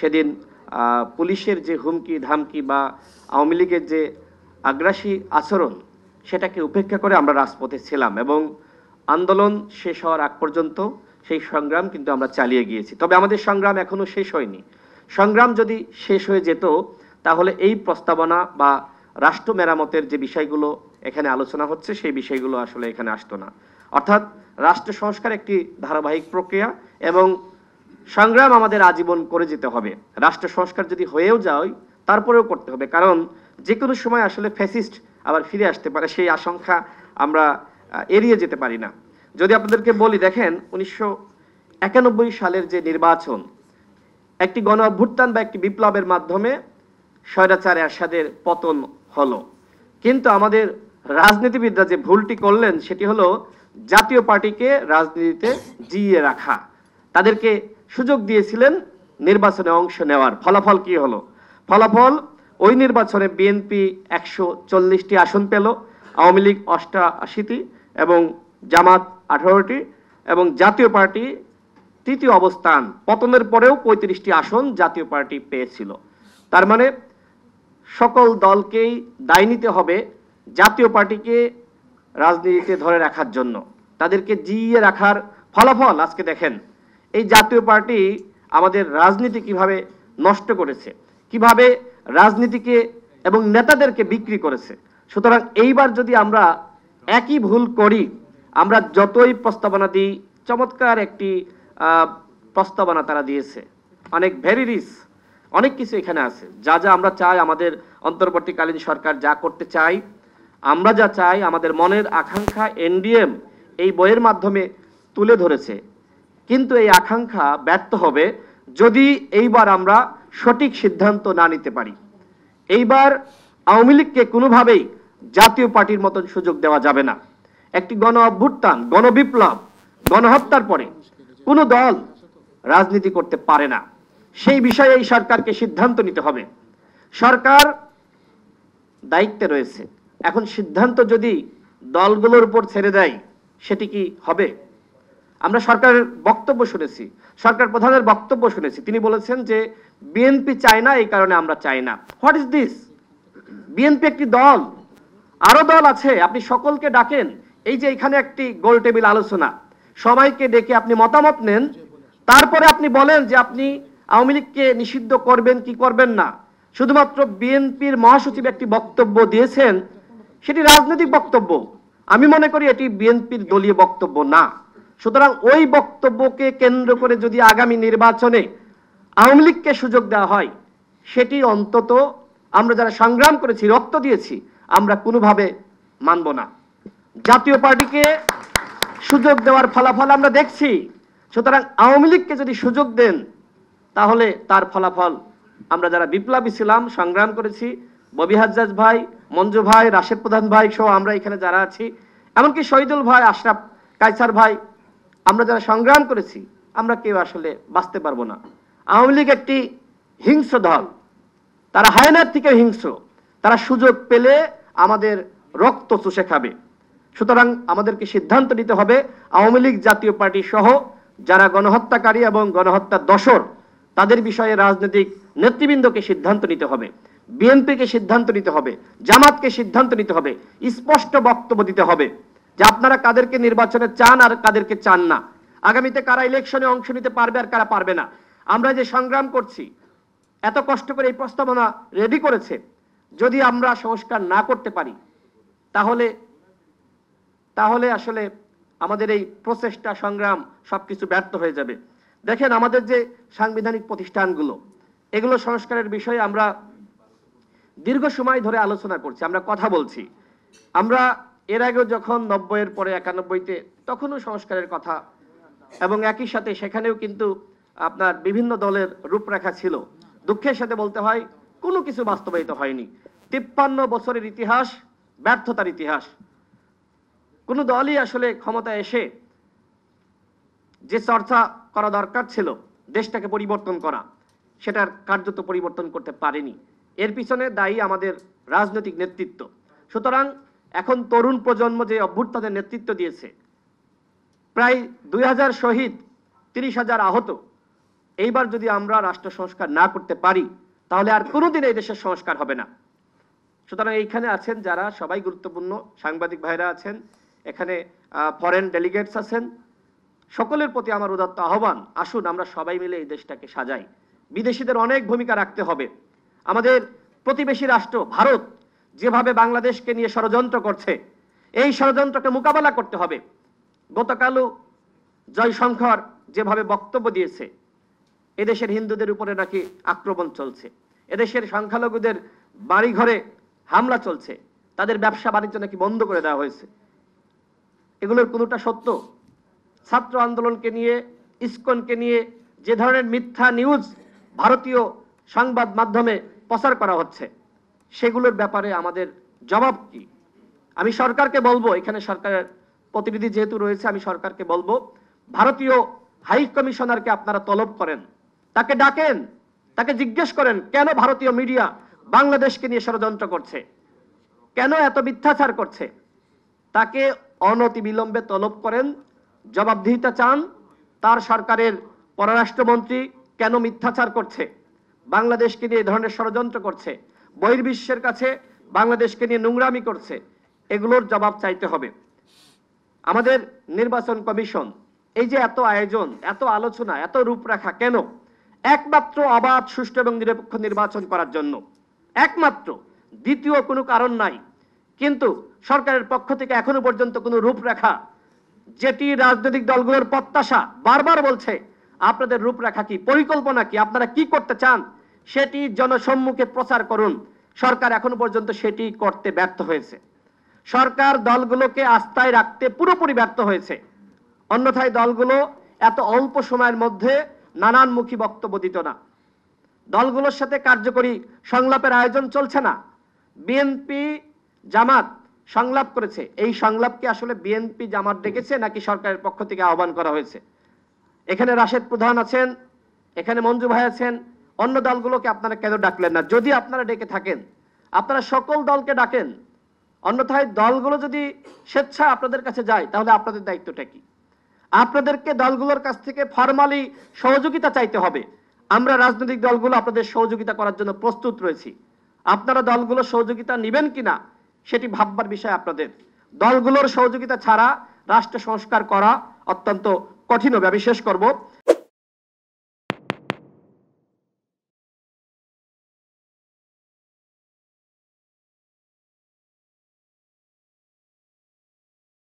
সেদিন পুলিশের যে হুমকি ধামকি বা আওয়ামী লীগের যে আগ্রাসী আচরণ সেটাকে উপেক্ষা করে আমরা রাজপথে ছিলাম এবং আন্দোলন শেষ হওয়ার আগ পর্যন্ত সেই সংগ্রাম কিন্তু আমরা চালিয়ে গিয়েছি। তবে আমাদের সংগ্রাম এখনো শেষ হয়নি। সংগ্রাম যদি শেষ হয়ে যেত তাহলে এই প্রস্তাবনা বা রাষ্ট্র মেরামতের যে বিষয়গুলো এখানে আলোচনা হচ্ছে সেই বিষয়গুলো আসলে এখানে আসতো না। অর্থাৎ রাষ্ট্র সংস্কার একটি ধারাবাহিক প্রক্রিয়া এবং সংগ্রাম আমাদের আজীবন করে যেতে হবে। রাষ্ট্র সংস্কার যদি হয়েও যায় তারপরেও করতে হবে, কারণ যে কোনো সময় আসলে ফ্যাসিস্ট আবার ফিরে আসতে পারে, সেই আশঙ্কা আমরা এড়িয়ে যেতে পারি না। যদি আপনাদেরকে বলি, দেখেন 1991 সালের যে নির্বাচন, একটি গণ অভ্যুত্থান বা একটি বিপ্লবের মাধ্যমে স্বৈরাচার এরশাদের পতন হলো, কিন্তু আমাদের রাজনীতিবিদরা যে ভুলটি করলেন সেটি হলো জাতীয় পার্টিকে রাজনীতিতে জিইয়ে রাখা। তাদেরকে সুযোগ দিয়েছিলেন নির্বাচনে অংশ নেওয়ার। ফলাফল কি হলো? ফলাফল ওই নির্বাচনে বিএনপি 140টি আসন পেল, আওয়ামী লীগ 88টি এবং জামাত 18টি এবং জাতীয় পার্টি তৃতীয় অবস্থান। পতনের পরেও 35টি আসন জাতীয় পার্টি পেয়েছিল। তার মানে সকল দলকেই দায় নিতে হবে জাতীয় পার্টিকে রাজনীতিতে ধরে রাখার জন্য, তাদেরকে জিইয়ে রাখার ফলাফল আজকে দেখেন। এই জাতীয় পার্টি আমাদের রাজনীতি কিভাবে নষ্ট করেছে, কিভাবে রাজনীতিকে এবং নেতাদেরকে বিক্রি করেছে। সুতরাং এইবার যদি আমরা একই ভুল করি, আমরা যতই প্রস্তাবনা দিই, চমৎকার একটি প্রস্তাবনা তারা দিয়েছে, অনেক ভেরি রিচ, অনেক কিছু এখানে আছে, যা যা আমরা চাই, আমাদের অন্তর্বর্তীকালীন সরকার যা করতে চাই, আমরা যা চাই, আমাদের মনের আকাঙ্ক্ষা এনডিএম এই বইয়ের মাধ্যমে তুলে ধরেছে। কিন্তু এই আকাঙ্ক্ষা ব্যর্থ হবে যদি এইবার আমরা সঠিক সিদ্ধান্ত না নিতে পারি। এইবার আওয়ামী লীগকে কোনোভাবেই জাতীয় পার্টির মতন সুযোগ দেওয়া যাবে না। একটি গণ অভ্যুত্থান, গণবিপ্লব, গণহত্যার পরে কোনো দল রাজনীতি করতে পারে না। সেই বিষয়ে এই সরকারকে সিদ্ধান্ত নিতে হবে। সরকার দায়িত্বে রয়েছে, এখন সিদ্ধান্ত যদি দলগুলোর উপর ছেড়ে দেয় সেটি কি হবে? আমরা সরকারের বক্তব্য শুনেছি, সরকার প্রধানের বক্তব্য শুনেছি, তিনি বলেছেন যে বিএনপি চায় না, এই কারণে আমরা চাই না। What is this? বিএনপি একটি দল, আরো দল আছে, আপনি সকলকে ডাকেন। এই যে এখানে একটি গোল টেবিল আলোচনা, সবাইকে ডেকে আপনি মতামত নেন, তারপরে আপনি বলেন যে আপনি আওয়ামী লীগকে নিষিদ্ধ করবেন কি করবেন না। শুধুমাত্র বিএনপির মহাসচিব একটি বক্তব্য দিয়েছেন, সেটি রাজনৈতিক বক্তব্য। আমি মনে করি এটি বিএনপির দলীয় বক্তব্য না। সুতরাং ওই বক্তব্যকে কেন্দ্র করে যদি আগামী নির্বাচনে আওয়ামী লীগকে সুযোগ দেওয়া হয়, সেটি অন্তত আমরা যারা সংগ্রাম করেছি, রক্ত দিয়েছি, আমরা কোনোভাবে মানব না। জাতীয় পার্টিকে সুযোগ দেওয়ার ফলাফল আমরা দেখছি। সুতরাং আওয়ামী লীগকে যদি সুযোগ দেন তাহলে তার ফলাফল আমরা যারা বিপ্লবী ছিলাম, সংগ্রাম করেছি, ববি হাজ্জাজ ভাই, মঞ্জু ভাই, রাশেদ প্রধান ভাই সহ আমরা এখানে যারা আছি, এমনকি শহীদুল ভাই, আশরাফ কায়সার ভাই, আমরা যারা সংগ্রাম করেছি, আমরা কেউ আসলে বাঁচতে পারবো না। আওয়ামী লীগ একটি হিংস্র দল, তারা হায়নার থেকে হিংস্র, তারা সুযোগ পেলে আমাদের রক্ত চুষে খাবে। সুতরাং আমাদেরকে সিদ্ধান্ত নিতে হবে, আওয়ামী লীগ জাতীয় পার্টি সহ যারা গণহত্যাকারী এবং গণহত্যার দোষর, তাদের বিষয়ে রাজনৈতিক নেতৃবৃন্দকে সিদ্ধান্ত নিতে হবে, বিএনপিকে সিদ্ধান্ত নিতে হবে, জামাতকে সিদ্ধান্ত নিতে হবে, স্পষ্ট বক্তব্য দিতে হবে যে আপনারা কাদেরকে নির্বাচনে চান আর কাদেরকে চান না, আগামীতে কারা ইলেকশনে অংশ নিতে পারবে আর কারা পারবে না। আমরা যে সংগ্রাম করছি, এত কষ্ট করে এই প্রস্তাবনা রেডি করেছে, যদি আমরা সংস্কার না করতে পারি তাহলে আসলে আমাদের এই প্রচেষ্টা, সংগ্রাম সবকিছু ব্যর্থ হয়ে যাবে। দেখেন আমাদের যে সাংবিধানিক প্রতিষ্ঠানগুলো, এগুলো সংস্কারের বিষয়ে আমরা দীর্ঘ সময় ধরে আলোচনা করছি, আমরা কথা বলছি। আমরা এর আগেও যখন 90-এর পরে 91-তে তখনও সংস্কারের কথা, এবং একই সাথে সেখানেও কিন্তু আপনার বিভিন্ন দলের রূপরেখা ছিল। দুঃখের সাথে বলতে হয় কোনো কিছু বাস্তবায়িত হয়নি। 53 বছরের ইতিহাস, ব্যর্থতার ইতিহাস। কোনো দলই আসলে ক্ষমতা এসে যে চর্চা করা দরকার ছিল দেশটাকে পরিবর্তন করা, সেটার কার্যত পরিবর্তন করতে পারেনি। এর পিছনে দায়ী আমাদের রাজনৈতিক নেতৃত্ব। সুতরাং এখন তরুণ প্রজন্ম যে অভ্যুত্থানের নেতৃত্ব দিয়েছে, প্রায় 2000 শহীদ, 30,000 আহত, এইবার যদি আমরা রাষ্ট্র সংস্কার না করতে পারি তাহলে আর কোনোদিন এই দেশের সংস্কার হবে না। সুতরাং এইখানে আছেন যারা সবাই গুরুত্বপূর্ণ, সাংবাদিক ভাইরা আছেন, এখানে ফরেন ডেলিগেটস আছেন, সকলের প্রতি আমার উদাত্ত আহ্বান, আসুন আমরা সবাই মিলে এই দেশটাকে সাজাই। বিদেশিদের অনেক ভূমিকা রাখতে হবে। আমাদের প্রতিবেশী রাষ্ট্র ভারত যেভাবে বাংলাদেশকে নিয়ে ষড়যন্ত্র করছে, এই ষড়যন্ত্রকে মোকাবেলা করতে হবে। গতকালও জয়শঙ্কর যেভাবে বক্তব্য দিয়েছে, এদেশের হিন্দুদের উপরে নাকি আক্রমণ চলছে, এদেশের সংখ্যালঘুদের বাড়িঘরে হামলা চলছে, তাদের ব্যবসা বাণিজ্য নাকি বন্ধ করে দেওয়া হয়েছে, এগুলোর কোনোটা সত্য? ছাত্র আন্দোলনকে নিয়ে, ইসকনকে নিয়ে যে ধরনের মিথ্যা নিউজ ভারতীয় সংবাদ মাধ্যমে প্রচার করা হচ্ছে, সেগুলোর ব্যাপারে আমাদের জবাব কি? আমি সরকারকে বলবো, এখানে সরকারের প্রতিনিধি যেহেতু রয়েছে, আমি সরকারকে বলবো, ভারতীয় হাই কমিশনারকে আপনারা তলব করেন, তাকে ডাকেন, তাকে জিজ্ঞেস করেন কেন ভারতীয় মিডিয়া বাংলাদেশকে নিয়ে ষড়যন্ত্র করছে, কেন এত মিথ্যাচার করছে। তাকে অনতিবিলম্বে তলব করেন, জবাবদিহিতা চান। তার সরকারের পররাষ্ট্রমন্ত্রী কেন মিথ্যাচার করছে, বাংলাদেশকে নিয়ে এই ধরনের ষড়যন্ত্র করছে, বহির্বিশ্বের কাছে বাংলাদেশকে নিয়ে নোংরামি করছে, এগুলোর জবাব চাইতে হবে। আমাদের নির্বাচন কমিশন, এই যে এত আয়োজন, এত আলোচনা, এত রূপরেখা কেন? একমাত্র অবাধ, সুষ্ঠু এবং নিরপেক্ষ নির্বাচন করার জন্য, একমাত্র, দ্বিতীয় কোনো কারণ নাই। কিন্তু সরকারের পক্ষ থেকে এখনো পর্যন্ত কোনো রূপরেখা, যেটি রাজনৈতিক দলগুলোর প্রত্যাশা, বারবার বলছে আপনাদের রূপরেখা কি, পরিকল্পনা কি, আপনারা কি করতে চান, সেটি জনসম্মুখে প্রচার করুন। সরকার এখনো পর্যন্ত সেটি করতে ব্যর্থ হয়েছে। সরকার দলগুলোকে আস্থায় রাখতে পুরোপুরি ব্যর্থ হয়েছে। অন্যথায় দলগুলো এত অল্প সময়ের মধ্যে নানানমুখী বক্তব্য দিত না। দলগুলোর সাথে কার্যকরী সংলাপের আয়োজন চলছে না। বিএনপি জামাত সংলাপ করেছে, এই সংলাপকে আসলে বিএনপি জামাত ডেকেছে নাকি সরকারের পক্ষ থেকে আহ্বান করা হয়েছে? এখানে রাশেদ প্রধান আছেন, এখানে মঞ্জু ভাই আছেন, অন্য দলগুলোকে আপনারা কেন ডাকলেন না? যদি আপনারা ডেকে থাকেন, আপনারা সকল দলকে ডাকেন। অন্যথায় দলগুলো যদি স্বেচ্ছা আপনাদের কাছে যায়, তাহলে আপনাদের দায়িত্বটা কি? আপনাদেরকে দলগুলোর কাছ থেকে ফরমালি সহযোগিতা চাইতে হবে। আমরা রাজনৈতিক দলগুলো আপনাদের সহযোগিতা করার জন্য প্রস্তুত রয়েছি। আপনারা দলগুলো সহযোগিতা নেবেন কিনা সেটি ভাববার বিষয় আপনাদের। দলগুলোর সহযোগিতা ছাড়া রাষ্ট্র সংস্কার করা অত্যন্ত কঠিন হবে। আমি শেষ করব।